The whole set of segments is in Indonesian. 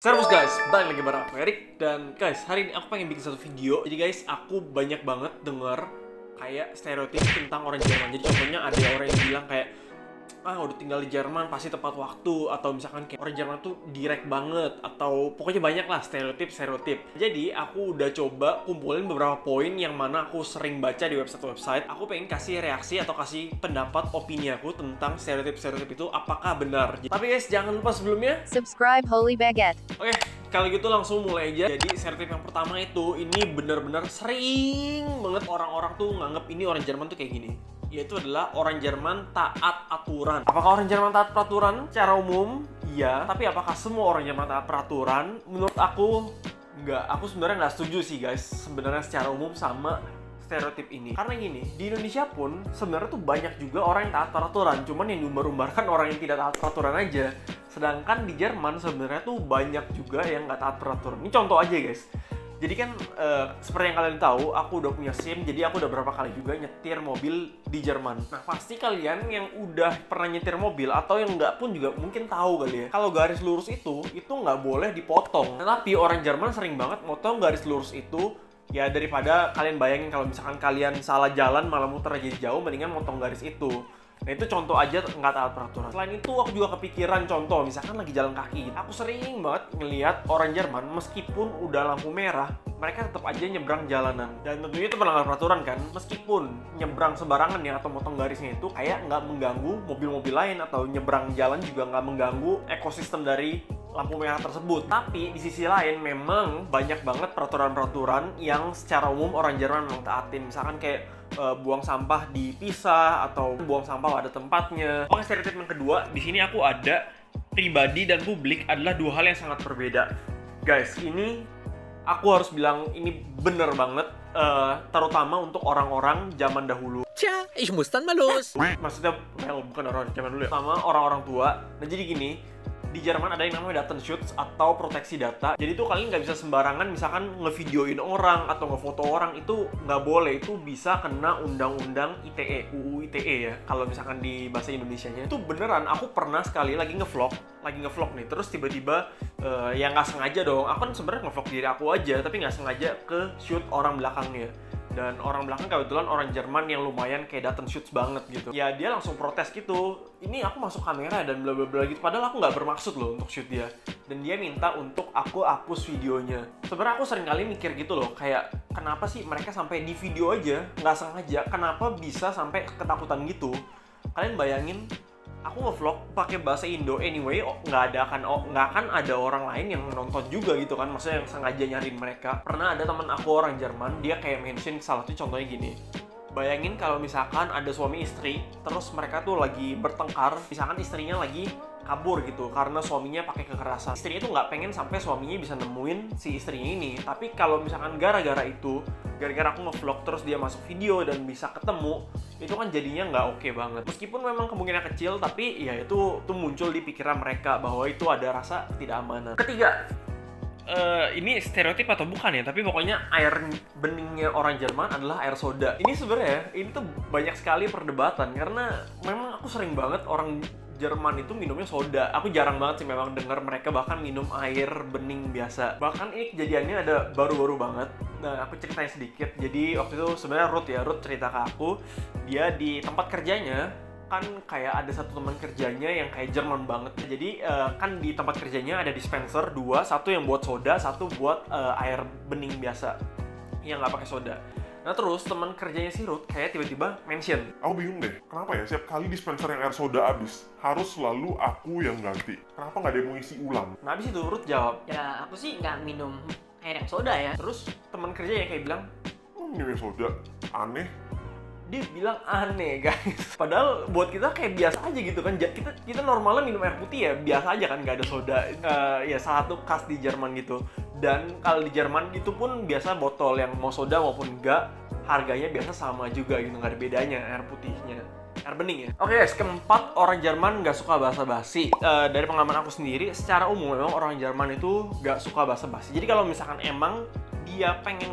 Servus guys, balik lagi bareng aku Erik. Dan guys, hari ini aku pengen bikin satu video. Jadi guys, aku banyak banget denger kayak stereotip tentang orang Jerman. Jadi contohnya ada orang yang bilang kayak udah tinggal di Jerman pasti tepat waktu, atau misalkan kayak orang Jerman tuh direct banget, atau pokoknya banyak lah stereotip. Jadi aku udah coba kumpulin beberapa poin yang mana aku sering baca di website. Aku pengen kasih reaksi atau kasih pendapat opini aku tentang stereotip itu apakah benar. Tapi guys, jangan lupa sebelumnya subscribe Holy Baguette. Oke, kalau gitu langsung mulai aja. Jadi stereotip yang pertama itu, ini bener-bener sering banget orang-orang tuh nganggep ini orang Jerman tuh kayak gini, yaitu adalah orang Jerman taat aturan. Apakah orang Jerman taat peraturan? Secara umum, iya. Tapi apakah semua orang Jerman taat peraturan? Menurut aku, enggak. Aku sebenarnya nggak setuju sih guys, sebenarnya secara umum sama stereotip ini. Karena gini, di Indonesia pun sebenarnya tuh banyak juga orang yang taat peraturan. Cuman yang diumbar-umbarkan orang yang tidak taat peraturan aja. Sedangkan di Jerman sebenarnya tuh banyak juga yang nggak taat peraturan. Ini contoh aja guys. Jadi kan seperti yang kalian tahu, aku udah punya SIM, jadi aku udah berapa kali juga nyetir mobil di Jerman. Nah, pasti kalian yang udah pernah nyetir mobil atau yang nggak pun juga mungkin tahu kali ya, kalau garis lurus itu nggak boleh dipotong. Tapi orang Jerman sering banget motong garis lurus itu. Ya daripada kalian bayangin kalau misalkan kalian salah jalan malah muter aja jauh, mendingan motong garis itu. Nah itu contoh aja nggak taat peraturan. Selain itu aku juga kepikiran contoh, misalkan lagi jalan kaki. Aku sering banget ngelihat orang Jerman meskipun udah lampu merah, mereka tetap aja nyebrang jalanan. Dan tentunya itu melanggar peraturan kan. Meskipun nyebrang sembarangan ya atau motong garisnya itu kayak nggak mengganggu mobil-mobil lain, atau nyebrang jalan juga nggak mengganggu ekosistem dari lampu merah tersebut. Tapi di sisi lain memang banyak banget peraturan-peraturan yang secara umum orang Jerman memang taatin. Misalkan kayak buang sampah dipisah atau buang sampah pada tempatnya. Oke, stereotip yang kedua, di sini aku ada pribadi dan publik adalah dua hal yang sangat berbeda. Guys, ini aku harus bilang ini bener banget, terutama untuk orang-orang zaman dahulu. Tja, ich muss dann mal los. Maksudnya, bukan orang zaman dulu ya, sama orang-orang tua. Nah jadi gini, di Jerman ada yang namanya Datenschutz atau proteksi data. Jadi tuh kalian nggak bisa sembarangan misalkan ngevideoin orang atau ngefoto orang, itu nggak boleh. Itu bisa kena undang-undang ITE, UU ITE ya, kalau misalkan di bahasa Indonesianya. Itu beneran, aku pernah sekali lagi ngevlog nih, terus tiba-tiba ya nggak sengaja dong, aku kan sebenarnya ngevlog diri aku aja, tapi nggak sengaja ke shoot orang belakangnya. Dan orang belakang kebetulan orang Jerman yang lumayan kayak Datenschutz banget gitu. Ya dia langsung protes gitu, ini aku masuk kamera dan bla bla bla gitu. Padahal aku nggak bermaksud loh untuk shoot dia. Dan dia minta untuk aku hapus videonya. Sebenarnya aku sering kali mikir gitu loh, kayak kenapa sih mereka sampai di video aja nggak sengaja, kenapa bisa sampai ketakutan gitu. Kalian bayangin, aku ngevlog pakai bahasa Indo anyway, nggak akan ada orang lain yang nonton juga gitu kan, maksudnya yang sengaja nyariin mereka. Pernah ada teman aku orang Jerman, dia kayak mention salah satu contohnya gini. Bayangin kalau misalkan ada suami istri, terus mereka tuh lagi bertengkar, misalkan istrinya lagi kabur gitu karena suaminya pakai kekerasan. Istrinya tuh nggak pengen sampai suaminya bisa nemuin si istrinya ini. Tapi kalau misalkan gara-gara aku ngevlog terus dia masuk video dan bisa ketemu, itu kan jadinya nggak oke banget. Meskipun memang kemungkinan kecil, tapi ya itu muncul di pikiran mereka bahwa itu ada rasa ketidakamanan. Ketiga, ini stereotip atau bukan ya, tapi pokoknya air beningnya orang Jerman adalah air soda. Ini sebenarnya ini tuh banyak sekali perdebatan, karena memang aku sering banget orang Jerman itu minumnya soda. Aku jarang banget sih memang dengar mereka bahkan minum air bening biasa. Bahkan ini kejadiannya ada baru-baru banget. Nah, aku ceritain sedikit. Jadi waktu itu sebenarnya Ruth cerita ke aku, dia di tempat kerjanya kan kayak ada satu teman kerjanya yang kayak Jerman banget. Jadi kan di tempat kerjanya ada dispenser dua, satu yang buat soda, satu buat air bening biasa yang nggak pakai soda. Nah terus teman kerjanya si Ruth kayak tiba-tiba mention, aku bingung deh, kenapa ya setiap kali dispenser yang air soda habis harus selalu aku yang ganti? Kenapa nggak ada yang mau isi ulang? Nah abis itu Ruth jawab, ya aku sih nggak minum air yang soda ya. Terus teman kerjanya kayak bilang, Minum soda? Aneh. dia bilang aneh guys. Padahal buat kita kayak biasa aja gitu kan. Kita normalnya minum air putih ya biasa aja kan, nggak ada soda. Ya salah satu khas di Jerman gitu. Dan kalau di Jerman itu pun biasa botol yang mau soda maupun enggak, harganya biasa sama juga gitu, nggak ada bedanya air putihnya, air bening ya. Oke guys, keempat, orang Jerman nggak suka basa-basi. Dari pengalaman aku sendiri, secara umum memang orang Jerman itu nggak suka basa-basi. Jadi kalau misalkan emang dia pengen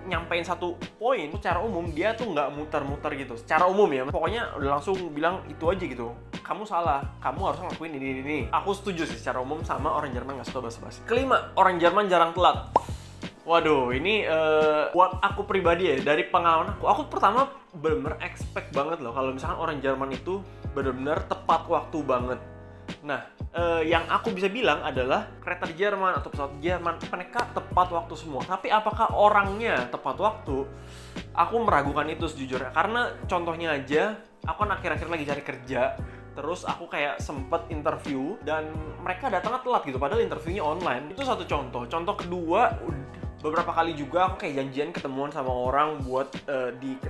nyampein satu poin, secara umum dia tuh nggak muter-muter gitu. Secara umum ya, pokoknya udah langsung bilang itu aja gitu. Kamu salah, kamu harus ngelakuin ini. Aku setuju sih secara umum sama orang Jerman nggak suka basa-basi. Kelima, orang Jerman jarang telat. Waduh, ini buat aku pribadi ya, dari pengalaman aku pertama bener-bener expect banget loh kalau misalkan orang Jerman itu bener-bener tepat waktu banget. Nah, yang aku bisa bilang adalah kereta di Jerman atau pesawat di Jerman, mereka tepat waktu semua. Tapi apakah orangnya tepat waktu? Aku meragukan itu sejujurnya. Karena contohnya aja, aku kan akhir-akhir lagi cari kerja, terus aku kayak sempet interview, dan mereka datangnya telat gitu, padahal interviewnya online. Itu satu contoh. Contoh kedua, beberapa kali juga aku kayak janjian ketemuan sama orang buat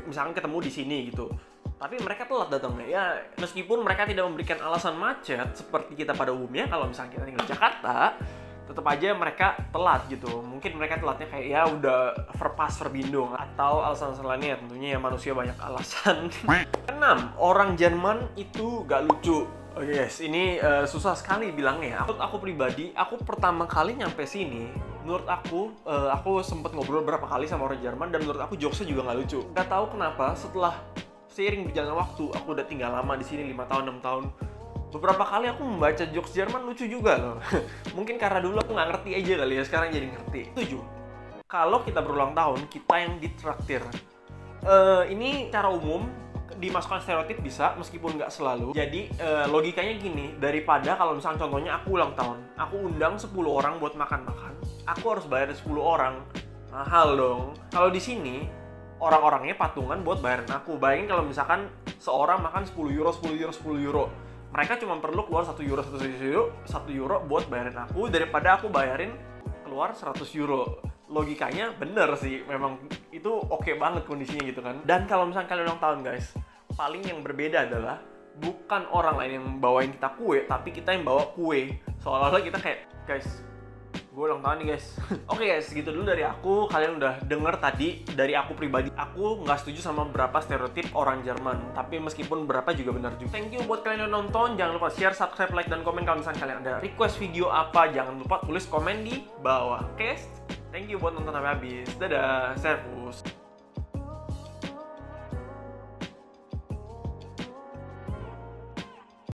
misalkan ketemu di sini gitu. Tapi mereka telat datangnya. Ya, meskipun mereka tidak memberikan alasan macet seperti kita pada umumnya, kalau misalnya kita tinggal di Jakarta, tetap aja mereka telat gitu. Mungkin mereka telatnya kayak ya udah verpas verbindo atau alasan lainnya. Tentunya ya manusia banyak alasan. 6. Orang Jerman itu gak lucu. Oke guys, ini susah sekali bilangnya. Aku pribadi, aku pertama kali nyampe sini, menurut aku sempet ngobrol berapa kali sama orang Jerman, dan menurut aku jokesnya juga nggak lucu. Gak tahu kenapa setelah seiring berjalan waktu, aku udah tinggal lama di sini 5 tahun, 6 tahun. Beberapa kali aku membaca jokes Jerman lucu juga loh. Mungkin karena dulu aku nggak ngerti aja kali ya, sekarang jadi ngerti. 7. Kalau kita berulang tahun, kita yang ditraktir. Ini cara umum dimasukkan stereotip bisa, meskipun nggak selalu. Jadi logikanya gini, daripada kalau misalnya contohnya aku ulang tahun, aku undang 10 orang buat makan-makan, aku harus bayar 10 orang, mahal dong. Kalau di sini orang-orangnya patungan buat bayarin aku. Bayangin kalau misalkan seorang makan 10 euro, mereka cuma perlu keluar 1 euro buat bayarin aku, daripada aku bayarin keluar 100 euro. Logikanya bener sih, memang itu oke banget kondisinya gitu kan. Dan kalau misalnya kalian ulang tahun guys, paling yang berbeda adalah bukan orang lain yang bawain kita kue, tapi kita yang bawa kue. Seolah-olah kita kayak, guys, gue ulang tahun nih guys. Oke guys, segitu dulu dari aku. Kalian udah denger tadi dari aku pribadi. Aku nggak setuju sama beberapa stereotip orang Jerman, tapi meskipun beberapa juga benar juga. Thank you buat kalian yang nonton. Jangan lupa share, subscribe, like, dan komen. Kalau misalnya kalian ada request video apa, jangan lupa tulis komen di bawah. Oke guys, thank you buat nonton sampai habis. Dadah, servus.